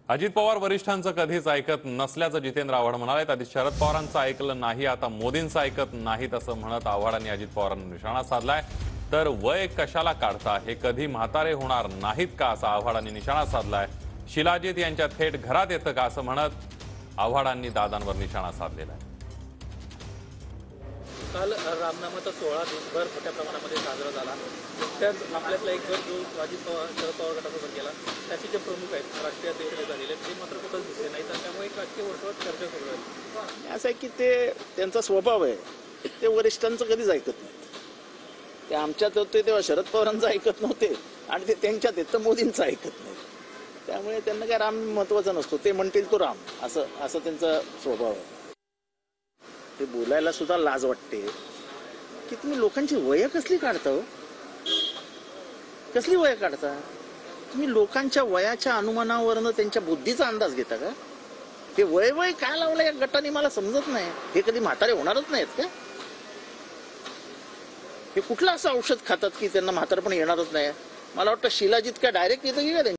अजित पवार वरिष्ठांचं कधीच ऐकत नसल्याचं जितेंद्र आव्हाड म्हणाले। आधी शरद पवारांचं ऐकलं नाही, आता मोदींचं ऐकत नाहीत असं म्हणत आव्हाडांनी अजित पवारांना निशाणा साधलाय। तर वय कशाला काढता, हे कधी म्हातारे होणार नाहीत का, असा आव्हाडांनी निशाणा साधलाय। शिलाजीत यांच्या थेट घरात येतं का, असं म्हणत आव्हाडांनी दादांवर निशाणा साधलेला आहे। काल रामनामाचा सोहळा देशभर मोठ्या प्रमाणामध्ये साजरा झाला। नुकत्याच आपल्यातला एक गट जो अजित पवार शरद पवार गटासोबत गेला, त्याचे जे प्रमुख आहेत राष्ट्रीय अध्यक्ष झालेले ते मात्र कुठंच दिसले नाहीत आणि त्यामुळे एक राजकीय वर्तुळात चर्चा सुरू आहे। असं आहे की ते त्यांचा स्वभाव आहे, ते वरिष्ठांचं कधीच ऐकत नाहीत। ते आमच्यात होते तेव्हा शरद पवारांचं ऐकत नव्हते आणि ते त्यांच्यात येत तर मोदींचं ऐकत नाही। त्यामुळे त्यांना काय राम महत्वाचा नसतो, ते म्हणतील तो राम, असं त्यांचा स्वभाव आहे। ते बोलायला सुद्धा लाज वाटते की तुम्ही लोकांची वय कसली काढता हो, कसली वय काढता तुम्ही? लोकांच्या वयाच्या अनुमानावरनं त्यांच्या बुद्धीचा अंदाज घेता का? हे वय वय काय लावलं या गटाने मला समजत नाही। हे कधी म्हातारे होणारच नाहीत का? हे कुठलं असं औषध खातात की त्यांना म्हातारपण येणारच नाही? मला वाटतं शिलाजीत काय डायरेक्ट येतं की काय?